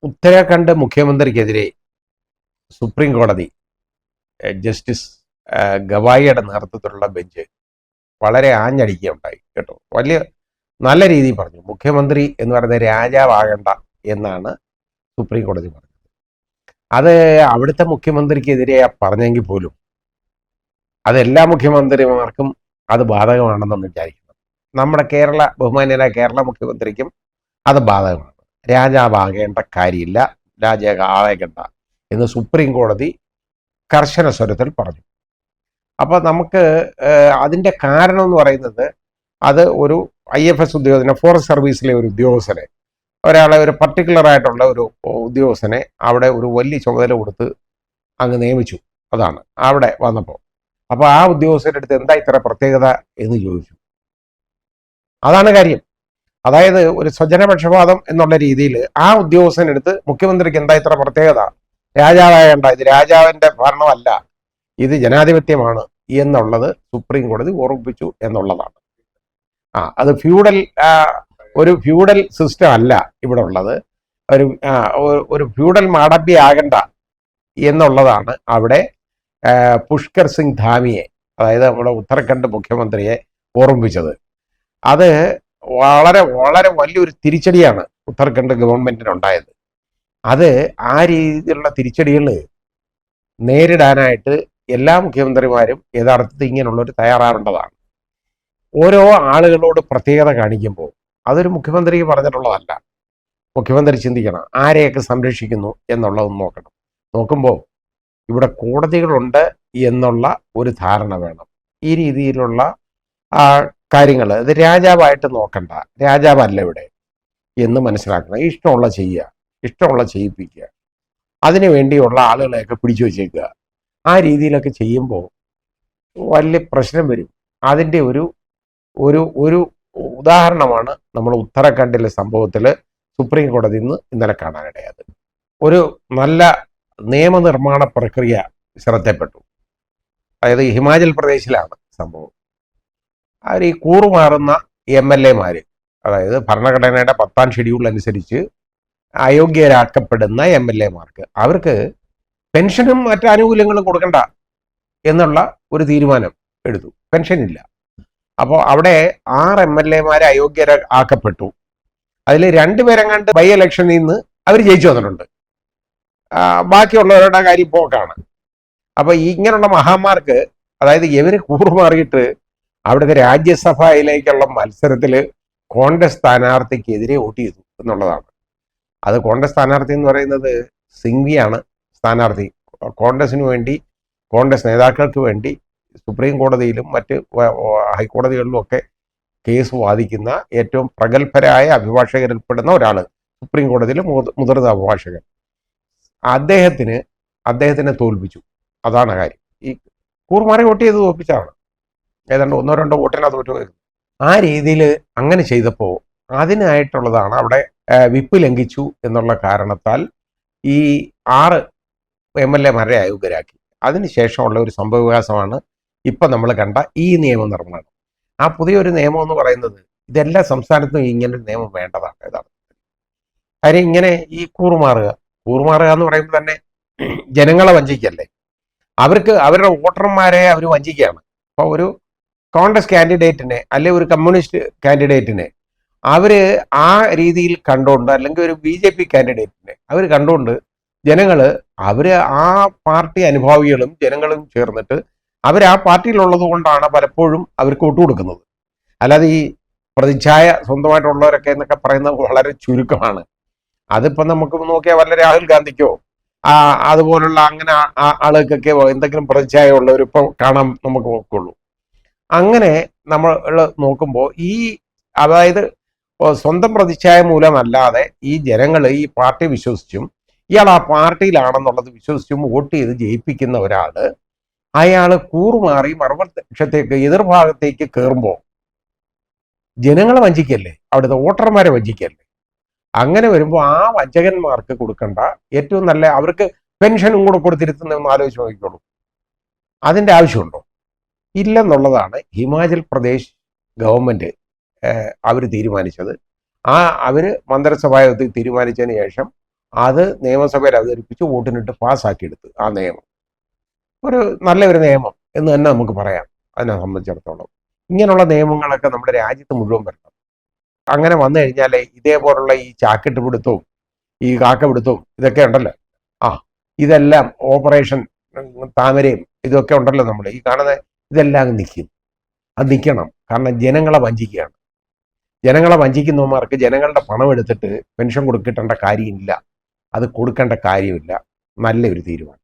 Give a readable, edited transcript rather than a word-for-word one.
ഉത്തരാഖണ്ഡ് മുഖ്യമന്ത്രിക്കെതിരെ സുപ്രീം കോടതി ജസ്റ്റിസ് ഗവായിയുടെ നേതൃത്വത്തിലുള്ള ബെഞ്ച് വളരെ ആഞ്ഞടിക്കുകയുണ്ടായി കേട്ടോ. നല്ല രീതിയിൽ പറഞ്ഞു. മുഖ്യമന്ത്രി എന്ന് പറയുന്നത് രാജാവാകണ്ട എന്നാണ് സുപ്രീം കോടതി പറഞ്ഞത്. അത് അവിടുത്തെ മുഖ്യമന്ത്രിക്കെതിരെ പറഞ്ഞെങ്കിൽ പോലും അത് എല്ലാ മുഖ്യമന്ത്രിമാർക്കും അത് ബാധകമാണെന്നൊന്ന് വിചാരിക്കണം. നമ്മുടെ ബഹുമാന്യനായ കേരള മുഖ്യമന്ത്രിക്കും അത് ബാധകമാണ്. രാജാവാകേണ്ട കാര്യമില്ല, രാജാവാകേണ്ട എന്ന് സുപ്രീം കോടതി കർശന സ്വരത്തിൽ പറഞ്ഞു. അപ്പോൾ നമുക്ക് അതിൻ്റെ കാരണം എന്ന് പറയുന്നത്, അത് ഒരു IFS ഉദ്യോഗസ്ഥനെ, ഫോറസ്റ്റ് സർവീസിലെ ഒരു ഉദ്യോഗസ്ഥനെ, ഒരാളെ ഒരു പർട്ടിക്കുലർ ആയിട്ടുള്ള ഒരു ഉദ്യോഗസ്ഥനെ അവിടെ ഒരു വലിയ ചുമതല കൊടുത്ത് അങ്ങ് നിയമിച്ചു. അതാണ് അവിടെ വന്നപ്പോൾ. അപ്പോൾ ആ ഉദ്യോഗസ്ഥരുടെ അടുത്ത് എന്താ ഇത്ര പ്രത്യേകത എന്ന് ചോദിച്ചു. അതാണ് കാര്യം. അതായത് ഒരു സ്വജനപക്ഷപാതം എന്നുള്ള രീതിയിൽ ആ ഉദ്യോഗസ്ഥനെടുത്ത് മുഖ്യമന്ത്രിക്ക് എന്താ ഇത്ര പ്രത്യേകത, രാജാവാകേണ്ട, ഇത് രാജാവിൻ്റെ ഭരണമല്ല, ഇത് ജനാധിപത്യമാണ് എന്നുള്ളത് സുപ്രീം കോടതി ഓർമ്മിപ്പിച്ചു എന്നുള്ളതാണ്. അത് ഒരു ഫ്യൂഡൽ സിസ്റ്റം അല്ല ഇവിടെ ഉള്ളത്, ഒരു ഫ്യൂഡൽ മാടമ്പിയാകണ്ട എന്നുള്ളതാണ് അവിടെ പുഷ്കർ സിംഗ് ധാമിയെ, അതായത് നമ്മുടെ ഉത്തരാഖണ്ഡ് മുഖ്യമന്ത്രിയെ ഓർമ്മിപ്പിച്ചത്. അത് വളരെ വളരെ വലിയൊരു തിരിച്ചടിയാണ് ഉത്തരാഖണ്ഡ് ഗവൺമെന്റിനുണ്ടായത്. അത് ആ രീതിയിലുള്ള തിരിച്ചടികൾ നേരിടാനായിട്ട് എല്ലാ മുഖ്യമന്ത്രിമാരും യഥാർത്ഥത്തിൽ ഇങ്ങനെയുള്ളൊരു തയ്യാറാവേണ്ടതാണ്. ഓരോ ആളുകളോട് പ്രത്യേകത കാണിക്കുമ്പോൾ അതൊരു മുഖ്യമന്ത്രി പറഞ്ഞിട്ടുള്ളതല്ല. മുഖ്യമന്ത്രി ചിന്തിക്കണം ആരെയൊക്കെ സംരക്ഷിക്കുന്നു എന്നുള്ളതൊന്ന് നോക്കണം. നോക്കുമ്പോൾ ഇവിടെ കോടതികളുണ്ട് എന്നുള്ള ഒരു ധാരണ വേണം. ഈ രീതിയിലുള്ള കാര്യങ്ങൾ ഇത് രാജാവായിട്ട് നോക്കണ്ട, രാജാവല്ല ഇവിടെ എന്ന് മനസ്സിലാക്കണം. ഇഷ്ടമുള്ള ചെയ്യുക, ഇഷ്ടമുള്ള ചെയ്യിപ്പിക്കുക, അതിനു വേണ്ടിയുള്ള ആളുകളെയൊക്കെ പിടിച്ചു വച്ചേക്കുക. ആ രീതിയിലൊക്കെ ചെയ്യുമ്പോൾ വലിയ പ്രശ്നം വരും. അതിൻ്റെ ഒരു ഒരു ഒരു ഉദാഹരണമാണ് നമ്മൾ ഉത്തരാഖണ്ഡിലെ സംഭവത്തിൽ സുപ്രീം കോടതി ഇന്നലെ കാണാനിടയായത്. ഒരു നല്ല നിയമനിർമ്മാണ പ്രക്രിയ ശ്രദ്ധപ്പെട്ടു. അതായത് ഹിമാചൽ പ്രദേശിലാണ് സംഭവം. അവർ ഈ കൂറുമാറുന്ന MLA-മാർ, അതായത് ഭരണഘടനയുടെ 10ാം ഷെഡ്യൂൾ അനുസരിച്ച് അയോഗ്യരാക്കപ്പെടുന്ന MLA-മാർക്ക് അവർക്ക് പെൻഷനും മറ്റു ആനുകൂല്യങ്ങളും കൊടുക്കണ്ട എന്നുള്ള ഒരു തീരുമാനം എടുത്തു. പെൻഷനില്ല. അപ്പോൾ അവിടെ 6 MLA-മാരെ അയോഗ്യരാക്കപ്പെട്ടു. അതിൽ 2 പേരെങ്ങാണ്ട് ബൈ ഇലക്ഷനിൽ നിന്ന് അവർ ജയിച്ചു വന്നിട്ടുണ്ട്. ബാക്കിയുള്ളവരുടെ കാര്യം പോക്കാണ്. അപ്പോൾ ഇങ്ങനെയുള്ള മഹാന്മാർക്ക്, അതായത് ഇവർ കൂറുമാറിയിട്ട് അവിടുത്തെ രാജ്യസഭയിലേക്കുള്ള മത്സരത്തിൽ കോൺഗ്രസ് സ്ഥാനാർത്ഥിക്കെതിരെ വോട്ട് ചെയ്തു എന്നുള്ളതാണ്. അത് കോൺഗ്രസ് സ്ഥാനാർത്ഥി എന്ന് പറയുന്നത് സിംഗ്വിയാണ് സ്ഥാനാർത്ഥി. കോൺഗ്രസിന് വേണ്ടി, കോൺഗ്രസ് നേതാക്കൾക്ക് വേണ്ടി സുപ്രീം കോടതിയിലും മറ്റ് ഹൈക്കോടതികളിലും ഒക്കെ കേസ് വാദിക്കുന്ന ഏറ്റവും പ്രഗത്ഭരായ അഭിഭാഷകരിൽപ്പെടുന്ന ഒരാൾ, സുപ്രീം കോടതിയിലെ മുതിർന്ന അഭിഭാഷകൻ. അദ്ദേഹത്തിനെ തോൽപ്പിച്ചു. അതാണ് കാര്യം. ഈ കൂറുമാറി വോട്ട് ചെയ്ത് തോൽപ്പിച്ചാണ്. ഏതാണ്ട് 1-2 വോട്ടിനാ തോറ്റു വരുന്നത്. ആ രീതിയിൽ അങ്ങനെ ചെയ്തപ്പോൾ അതിനായിട്ടുള്ളതാണ് അവിടെ വിപ്പ് ലംഘിച്ചു എന്നുള്ള കാരണത്താൽ ഈ 6 MLA-മാരെ അയോഗ്യരാക്കി. അതിനുശേഷമുള്ള ഒരു സംഭവവികാസമാണ് ഇപ്പം നമ്മൾ കണ്ട ഈ നിയമനിർമ്മാണം. ആ പുതിയൊരു നിയമം എന്ന് പറയുന്നത് ഇതെല്ലാ സംസ്ഥാനത്തും ഇങ്ങനൊരു നിയമം വേണ്ടതാണ്. യഥാർത്ഥത്തിൽ കാര്യം ഇങ്ങനെ ഈ കൂറുമാറുക എന്ന് പറയുമ്പോൾ തന്നെ ജനങ്ങളെ വഞ്ചിക്കല്ലേ. അവർക്ക് അവരുടെ വോട്ടർമാരെ അവർ വഞ്ചിക്കുകയാണ്. അപ്പോൾ ഒരു കോൺഗ്രസ് കാൻഡിഡേറ്റിനെ അല്ലെങ്കിൽ ഒരു കമ്മ്യൂണിസ്റ്റ് കാൻഡിഡേറ്റിനെ അവർ ആ രീതിയിൽ കണ്ടുകൊണ്ട്, അല്ലെങ്കിൽ ഒരു BJP കാൻഡിഡേറ്റിനെ അവർ കണ്ടുകൊണ്ട് ജനങ്ങൾ, അവർ ആ പാർട്ടി അനുഭാവികളും ജനങ്ങളും ചേർന്നിട്ട് അവർ ആ പാർട്ടിയിലുള്ളത് കൊണ്ടാണ് പലപ്പോഴും അവർക്ക് വിട്ടുകൊടുക്കുന്നത്. അല്ലാതെ ഈ പ്രതിച്ഛായ സ്വന്തമായിട്ടുള്ളവരൊക്കെ എന്നൊക്കെ പറയുന്നത് വളരെ ചുരുക്കമാണ്. അതിപ്പോൾ നമുക്ക് നോക്കിയാൽ വല്ല രാഹുൽ ഗാന്ധിക്കോ അതുപോലുള്ള അങ്ങനെ ആളുകൾക്കൊക്കെ എന്തെങ്കിലും പ്രതിച്ഛായ ഉള്ളവരിപ്പോൾ കാണാൻ നമുക്ക് നോക്കുള്ളൂ. അങ്ങനെ നമ്മൾ നോക്കുമ്പോൾ അതായത് സ്വന്തം പ്രതിച്ഛായ മൂലമല്ലാതെ ഈ ജനങ്ങൾ ഈ പാർട്ടി വിശ്വസിച്ചും ഇയാൾ ആ പാർട്ടിയിലാണെന്നുള്ളത് വിശ്വസിച്ചും വോട്ട് ചെയ്ത് ജയിപ്പിക്കുന്ന ഒരാൾ, അയാൾ കൂറുമാറി മറുപക്ഷത്തേക്ക് എതിർഭാഗത്തേക്ക് കയറുമ്പോൾ ജനങ്ങളെ വഞ്ചിക്കല്ലേ, അവിടുത്തെ വോട്ടർമാരെ വഞ്ചിക്കല്ലേ. അങ്ങനെ വരുമ്പോൾ ആ വഞ്ചകന്മാർക്ക് കൊടുക്കേണ്ട ഏറ്റവും നല്ല, അവർക്ക് പെൻഷനും കൂടെ കൊടുത്തിരുത്തുന്നതെന്ന് ആലോചിച്ച് നോക്കിക്കോളൂ. അതിൻ്റെ ആവശ്യമുണ്ടോ? ഇല്ലെന്നുള്ളതാണ് ഹിമാചൽ പ്രദേശ് ഗവൺമെൻറ് അവർ തീരുമാനിച്ചത്. അവർ മന്ത്രിസഭാ യോഗത്തിൽ തീരുമാനിച്ചതിന് ശേഷം അത് നിയമസഭയിൽ അവതരിപ്പിച്ച് വോട്ടിനിട്ട് പാസ്സാക്കിയെടുത്ത് ആ നിയമം ഒരു നല്ലൊരു നിയമം എന്ന് തന്നെ നമുക്ക് പറയാം. അതിനെ സംബന്ധിച്ചിടത്തോളം ഇങ്ങനെയുള്ള നിയമങ്ങളൊക്കെ നമ്മുടെ രാജ്യത്ത് മുഴുവൻ വരണം. അങ്ങനെ വന്നു കഴിഞ്ഞാൽ ഇതേപോലുള്ള ഈ ചാക്കിട്ട് പിടുത്തവും ഈ കാക്ക പിടുത്തവും ഇതൊക്കെ ഉണ്ടല്ലോ, ആ ഇതെല്ലാം ഓപ്പറേഷൻ താമരയും ഇതൊക്കെ ഉണ്ടല്ലോ, നമ്മൾ ഈ കാണുന്ന ഇതെല്ലാം നിൽക്കും. അത് നിൽക്കണം. കാരണം ജനങ്ങളെ വഞ്ചിക്കുകയാണ്. ജനങ്ങളെ വഞ്ചിക്കുന്നവന്മാർക്ക് ജനങ്ങളുടെ പണം എടുത്തിട്ട് പെൻഷൻ കൊടുക്കേണ്ട കാര്യമില്ല. അത് കൊടുക്കേണ്ട കാര്യമില്ല. നല്ലൊരു തീരുമാനം.